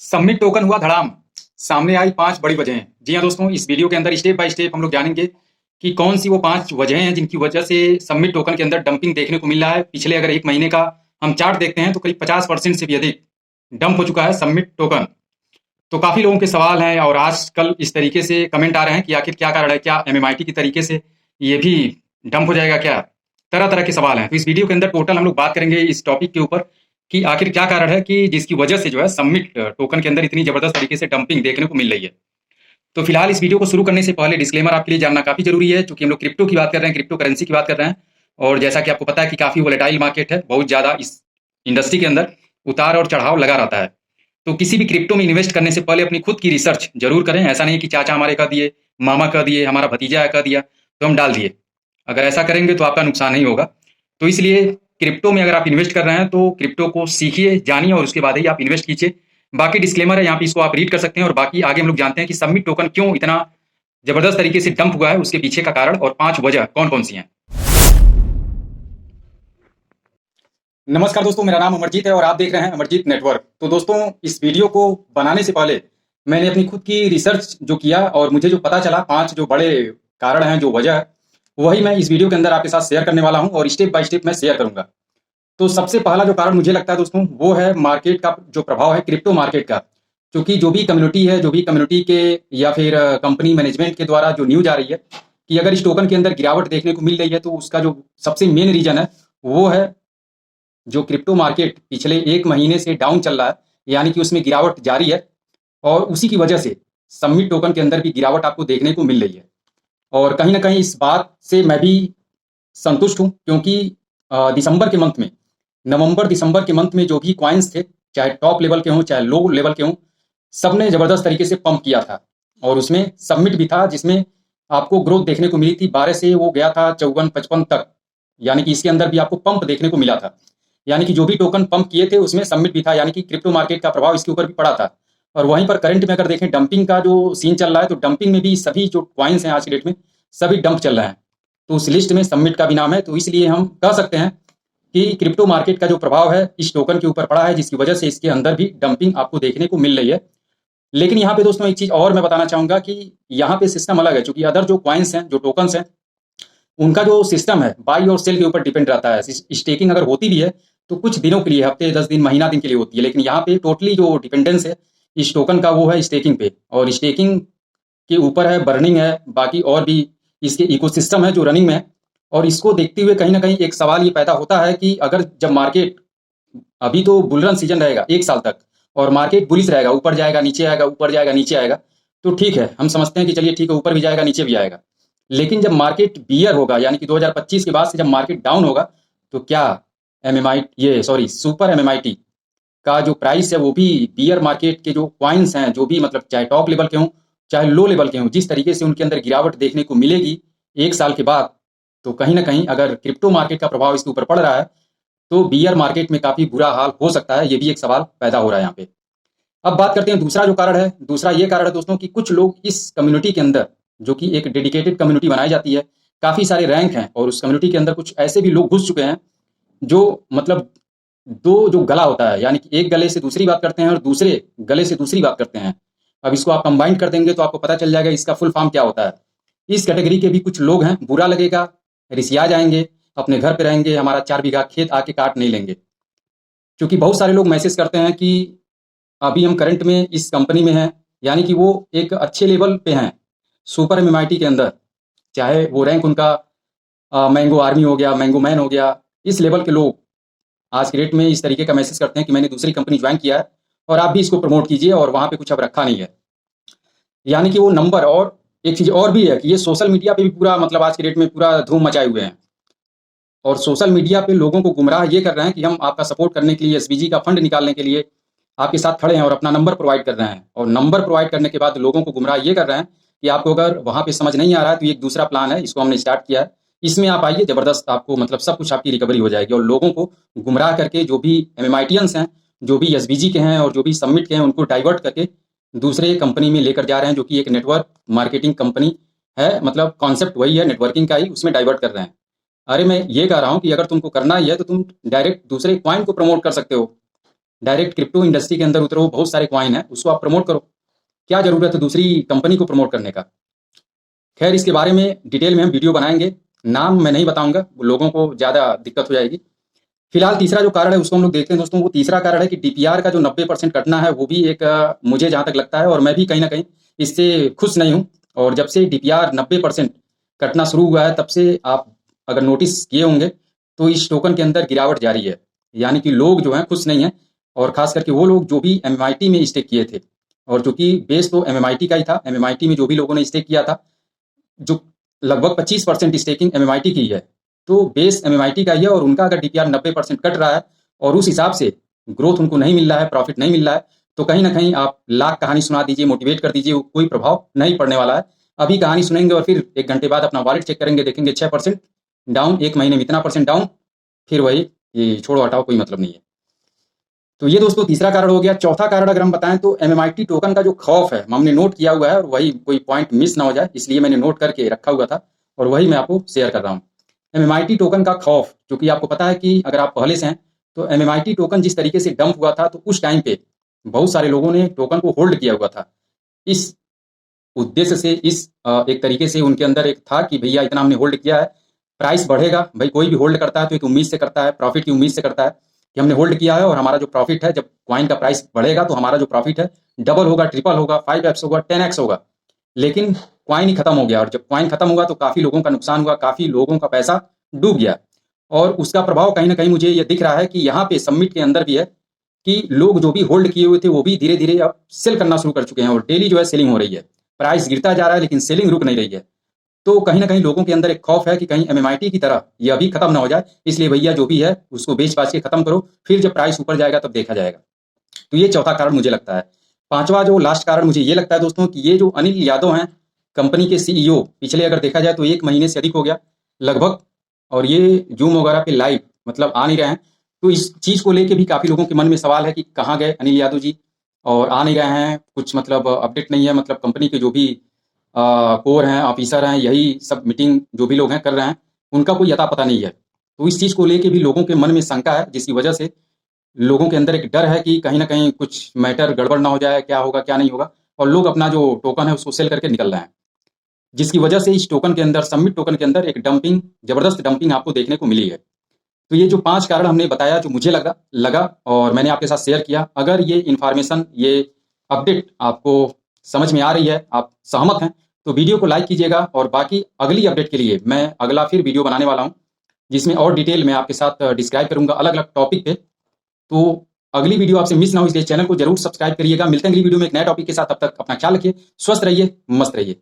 Submit token हुआ धड़ाम। सामने आई 5 बड़ी वजहें। जी हाँ दोस्तों, इस वीडियो के अंदर स्टेप बाय स्टेप हम लोग जानेंगे कि कौन सी वो 5 वजहें हैं जिनकी वजह से सबमिट टोकन के अंदर डंपिंग देखने को मिल रहा है। पिछले अगर 1 महीने का हम चार्ट देखते हैं तो करीब 50% से भी अधिक डंप हो चुका है सबमिट टोकन। तो काफ़ी लोगों के सवाल हैं और आजकल इस तरीके से कमेंट आ रहे हैं कि आखिर क्या कारण है? क्या एमएमआईटी की तरीके से ये भी डंप हो जाएगा क्या? तरह-तरह के सवाल हैं। तो इस वीडियो के अंदर टोटल हम लोग बात करेंगे इस टॉपिक के ऊपर कि आखिर क्या कारण है कि जिसकी वजह से जो है सबमिट टोकन के अंदर इतनी ज़बरदस्त तरीके से डंपिंग देखने को मिल रही है। तो फिलहाल इस वीडियो को शुरू करने से पहले डिस्क्लेमर आपके लिए जानना काफ़ी ज़रूरी है, चूँकि हम लोग क्रिप्टो की बात कर रहे हैं, क्रिप्टो करेंसी की बात कर रहे हैं और जैसा कि आपको पता है कि काफ़ी वोलेटाइल मार्केट है, बहुत ज़्यादा इस इंडस्ट्री के अंदर उतार और चढ़ाव लगा रहता है। तो किसी भी क्रिप्टो में इन्वेस्ट करने से पहले अपनी खुद की रिसर्च ज़रूर करें। ऐसा नहीं कि चाचा हमारे कह दिए, मामा कह दिए, हमारा भतीजा कह दिया, तो हम डाल दिए। अगर ऐसा करेंगे तो आपका नुकसान ही होगा। तो इसलिए क्रिप्टो में अगर आप इन्वेस्ट कर रहे हैं तो क्रिप्टो को सीखिए, जानिए और उसके बाद ही आप इन्वेस्ट कीजिए। बाकी डिस्क्लेमर है यहाँ पे, इसको आप रीड कर सकते हैं और बाकी आगे हम लोग जानते हैं कि सबमिट टोकन क्यों इतना ज़बरदस्त तरीके से डंप हुआ है, उसके पीछे का कारण और 5 वजह कौन-कौन सी हैं। नमस्कार दोस्तों, मेरा नाम अमरजीत है और आप देख रहे हैं अमरजीत नेटवर्क। तो दोस्तों, इस वीडियो को बनाने से पहले मैंने अपनी खुद की रिसर्च जो किया और मुझे जो पता चला 5 जो बड़े कारण हैं, जो वजह है, वही मैं इस वीडियो के अंदर आपके साथ शेयर करने वाला हूं और स्टेप बाय स्टेप मैं शेयर करूंगा। तो सबसे पहला जो कारण मुझे लगता है दोस्तों, वो है मार्केट का जो प्रभाव है, क्रिप्टो मार्केट का। क्योंकि जो भी कम्युनिटी है, जो भी कम्युनिटी के या फिर कंपनी मैनेजमेंट के द्वारा जो न्यूज़ आ रही है कि अगर इस टोकन के अंदर गिरावट देखने को मिल रही है, तो उसका जो सबसे मेन रीज़न है, वो है जो क्रिप्टो मार्केट पिछले 1 महीने से डाउन चल रहा है, यानी कि उसमें गिरावट जारी है और उसी की वजह से सबमिट टोकन के अंदर भी गिरावट आपको देखने को मिल रही है। और कहीं न कहीं इस बात से मैं भी संतुष्ट हूँ, क्योंकि दिसंबर के मंथ में, नवंबर-दिसंबर के मंथ में जो भी कॉइन्स थे, चाहे टॉप लेवल के हों, चाहे लो लेवल के हों, सबने ज़बरदस्त तरीके से पंप किया था और उसमें सबमिट भी था, जिसमें आपको ग्रोथ देखने को मिली थी। 12 से वो गया था 54-55 तक, यानी कि इसके अंदर भी आपको पंप देखने को मिला था। यानी कि जो भी टोकन पंप किए थे उसमें सबमिट भी था, यानी कि क्रिप्टो मार्केट का प्रभाव इसके ऊपर भी पड़ा था। और वहीं पर करंट में अगर देखें, डंपिंग का जो सीन चल रहा है, तो डंपिंग में भी सभी जो कॉइन्स हैं आज की डेट में, सभी डंप चल रहे हैं। तो उस लिस्ट में सबमिट का भी नाम है। तो इसलिए हम कह सकते हैं कि क्रिप्टो मार्केट का जो प्रभाव है इस टोकन के ऊपर पड़ा है, जिसकी वजह से इसके अंदर भी डंपिंग आपको देखने को मिल रही है। लेकिन यहाँ पे दोस्तों एक चीज़ और मैं बताना चाहूँगा कि यहाँ पे सिस्टम अलग है, चूँकि अदर जो कॉइन्स हैं, जो टोकन्स हैं, उनका जो सिस्टम है बाई और सेल के ऊपर डिपेंड रहता है। स्टेकिंग अगर होती भी है तो कुछ दिनों के लिए, हफ्ते 10 दिन, महीना दिन के लिए होती है। लेकिन यहाँ पे टोटली जो डिपेंडेंस है इस टोकन का, वो है स्टेकिंग पे। और स्टेकिंग के ऊपर है, बर्निंग है, बाकी और भी इसके इकोसिस्टम है जो रनिंग में है। और इसको देखते हुए कहीं ना कहीं एक सवाल ये पैदा होता है कि अगर जब मार्केट, अभी तो बुलरन सीजन रहेगा 1 साल तक और मार्केट बुलिश रहेगा, ऊपर जाएगा नीचे आएगा, ऊपर जाएगा नीचे आएगा, तो ठीक है, हम समझते हैं कि चलिए ठीक है, ऊपर भी जाएगा नीचे भी आएगा। लेकिन जब मार्केट बियर होगा, यानी कि 2025 के बाद से जब मार्केट डाउन होगा, तो क्या एमएमआई ये सॉरी सुपर एमएमआईटी का जो प्राइस है वो भी बियर मार्केट के जो कॉइन्स हैं, जो भी मतलब चाहे टॉप लेवल के हों चाहे लो लेवल के हों, जिस तरीके से उनके अंदर गिरावट देखने को मिलेगी 1 साल के बाद, तो कहीं ना कहीं अगर क्रिप्टो मार्केट का प्रभाव इसके ऊपर पड़ रहा है तो बियर मार्केट में काफी बुरा हाल हो सकता है। ये भी एक सवाल पैदा हो रहा है यहाँ पे। अब बात करते हैं दूसरा जो कारण है। दूसरा ये कारण है दोस्तों कि कुछ लोग इस कम्युनिटी के अंदर, जो कि एक डेडिकेटेड कम्युनिटी बनाई जाती है, काफ़ी सारे रैंक हैं और उस कम्युनिटी के अंदर कुछ ऐसे भी लोग घुस चुके हैं जो मतलब दो जो गला होता है, यानी कि एक गले से दूसरी बात करते हैं और दूसरे गले से दूसरी बात करते हैं। अब इसको आप कंबाइन कर देंगे तो आपको पता चल जाएगा इसका फुल फॉर्म क्या होता है। इस कैटेगरी के भी कुछ लोग हैं, बुरा लगेगा, रिसिया जाएंगे, अपने घर पे रहेंगे, हमारा 4 बीघा खेत आके काट नहीं लेंगे। क्योंकि बहुत सारे लोग मैसेज करते हैं कि अभी हम करंट में इस कंपनी में हैं, यानी कि वो एक अच्छे लेवल पे हैं सुपर एमएमआईटी के अंदर, चाहे वो रैंक उनका मैंगो आर्मी हो गया, मैंगो मैन हो गया, इस लेवल के लोग आज के डेट में इस तरीके का मैसेज करते हैं कि मैंने दूसरी कंपनी ज्वाइन किया है और आप भी इसको प्रमोट कीजिए और वहाँ पे कुछ अब रखा नहीं है। यानी कि वो नंबर, और एक चीज़ और भी है कि ये सोशल मीडिया पे भी पूरा मतलब आज के डेट में पूरा धूम मचाए हुए हैं और सोशल मीडिया पे लोगों को गुमराह ये कर रहे हैं कि हम आपका सपोर्ट करने के लिए, एसबीजी का फंड निकालने के लिए आपके साथ खड़े हैं और अपना नंबर प्रोवाइड कर रहे हैं। और नंबर प्रोवाइड करने के बाद लोगों को गुमराह ये कर रहे हैं कि आपको अगर वहाँ पे समझ नहीं आ रहा है तो ये एक दूसरा प्लान है, इसको हमने स्टार्ट किया है, इसमें आप आइए, ज़बरदस्त आपको मतलब सब कुछ आपकी रिकवरी हो जाएगी। और लोगों को गुमराह करके जो भी एमएमआईटियंस हैं, जो भी एसबीजी के हैं और जो भी सबमिट के हैं, उनको डाइवर्ट करके दूसरे कंपनी में लेकर जा रहे हैं, जो कि एक नेटवर्क मार्केटिंग कंपनी है। मतलब कॉन्सेप्ट वही है, नेटवर्किंग का ही, उसमें डाइवर्ट कर रहे हैं। अरे मैं ये कह रहा हूँ कि अगर तुमको करना ही है तो तुम डायरेक्ट दूसरे कॉइन को प्रमोट कर सकते हो। डायरेक्ट क्रिप्टो इंडस्ट्री के अंदर उतरो, बहुत सारे कॉइन है, उसको आप प्रमोट करो। क्या जरूरत है दूसरी कंपनी को प्रमोट करने का? खैर, इसके बारे में डिटेल में हम वीडियो बनाएंगे, नाम मैं नहीं बताऊंगा, लोगों को ज़्यादा दिक्कत हो जाएगी। फिलहाल तीसरा जो कारण है उसको हम लोग देखते हैं दोस्तों। वो तीसरा कारण है कि डीपीआर का जो 90% कटना है वो भी एक मुझे जहाँ तक लगता है, और मैं भी कहीं ना कहीं इससे खुश नहीं हूँ। और जब से डीपीआर 90% कटना शुरू हुआ है, तब से आप अगर नोटिस किए होंगे तो इस टोकन के अंदर गिरावट जारी है। यानी कि लोग जो हैं खुश नहीं हैं, और खास करके वो लोग जो भी एमएमआईटी में स्टेक किए थे, और चूंकि बेस तो एमएमआईटी का ही था, एमएमआईटी में जो भी लोगों ने स्टेक किया था, जो लगभग 25% स्टेकिंग एमएमआईटी की है, तो बेस एमएमआईटी का ही है, और उनका अगर डीपीआर 90% कट रहा है और उस हिसाब से ग्रोथ उनको नहीं मिल रहा है, प्रॉफिट नहीं मिल रहा है, तो कहीं ना कहीं आप लाख कहानी सुना दीजिए, मोटिवेट कर दीजिए, कोई प्रभाव नहीं पड़ने वाला है। अभी कहानी सुनेंगे और फिर 1 घंटे बाद अपना वॉलेट चेक करेंगे, देखेंगे 6% डाउन, 1 महीने में इतना % डाउन, फिर वही ये छोड़ो हटाओ, कोई मतलब नहीं है। तो ये दोस्तों तीसरा कारण हो गया। चौथा कारण अगर हम बताएं तो एमएमआईटी टोकन का जो खौफ है, हमने नोट किया हुआ है, और वही कोई पॉइंट मिस ना हो जाए इसलिए मैंने नोट करके रखा हुआ था, और वही मैं आपको शेयर कर रहा हूँ। एमएमआईटी टोकन का खौफ, क्योंकि आपको पता है कि अगर आप पहले से हैं तो एमएमआईटी टोकन जिस तरीके से डंप हुआ था, तो उस टाइम पे बहुत सारे लोगों ने टोकन को होल्ड किया हुआ था। इस उद्देश्य से, एक तरीके से उनके अंदर एक था कि भैया इतना हमने होल्ड किया है, प्राइस बढ़ेगा। भाई कोई भी होल्ड करता है तो एक उम्मीद से करता है, प्रॉफिट की उम्मीद से करता है कि हमने होल्ड किया है, और हमारा जो प्रॉफिट है, जब कॉइन का प्राइस बढ़ेगा तो हमारा जो प्रॉफिट है डबल होगा, ट्रिपल होगा, 5x होगा, 10x होगा। लेकिन कॉइन ही खत्म हो गया, और जब कॉइन खत्म हुआ तो काफी लोगों का नुकसान हुआ, काफी लोगों का पैसा डूब गया। और उसका प्रभाव कहीं ना कहीं मुझे ये दिख रहा है कि यहाँ पे समिट के अंदर भी है कि लोग जो भी होल्ड किए हुए थे वो भी धीरे धीरे अब सेल करना शुरू कर चुके हैं, और डेली जो है सेलिंग हो रही है, प्राइस गिरता जा रहा है लेकिन सेलिंग रुक नहीं रही है। तो कहीं ना कहीं लोगों के अंदर एक खौफ है कि कहीं एमएमआईटी की तरह ये अभी खत्म ना हो जाए, इसलिए भैया जो भी है उसको बेच बाच के खत्म करो, फिर जब प्राइस ऊपर जाएगा तब देखा जाएगा। तो ये चौथा कारण मुझे लगता है। पांचवा जो लास्ट कारण मुझे ये लगता है दोस्तों कि ये जो अनिल यादव हैं, कंपनी के सीईओ, पिछले अगर देखा जाए तो 1 महीने से अधिक हो गया लगभग, और ये जूम वगैरह पे लाइव मतलब आ नहीं रहे हैं। तो इस चीज को लेके भी काफी लोगों के मन में सवाल है कि कहाँ गए अनिल यादव जी, और आ नहीं रहे हैं, कुछ मतलब अपडेट नहीं है, मतलब कंपनी के जो भी कोर हैं, ऑफिसर हैं, यही सब मीटिंग जो भी लोग हैं कर रहे हैं, उनका कोई अता पता नहीं है। तो इस चीज को लेके भी लोगों के मन में शंका है, जिसकी वजह से लोगों के अंदर एक डर है कि कहीं ना कहीं कुछ मैटर गड़बड़ ना हो जाए, क्या होगा क्या नहीं होगा, और लोग अपना जो टोकन है उसको सेल करके निकल रहे हैं, जिसकी वजह से इस टोकन के अंदर, सबमिट टोकन के अंदर एक डंपिंग, जबरदस्त डंपिंग आपको देखने को मिली है। तो ये जो 5 कारण हमने बताया, जो मुझे लगा और मैंने आपके साथ शेयर किया, अगर ये इन्फॉर्मेशन, ये अपडेट आपको समझ में आ रही है, आप सहमत हैं, तो वीडियो को लाइक कीजिएगा। और बाकी अगली अपडेट के लिए मैं अगला फिर वीडियो बनाने वाला हूँ, जिसमें और डिटेल में आपके साथ डिस्क्राइब करूंगा अलग अलग टॉपिक पे। तो अगली वीडियो आपसे मिस ना हो, इसलिए चैनल को जरूर सब्सक्राइब करिएगा। मिलते हैं अगली वीडियो में एक नए टॉपिक के साथ, तब तक अपना ख्याल रखिए, स्वस्थ रहिए, मस्त रहिए।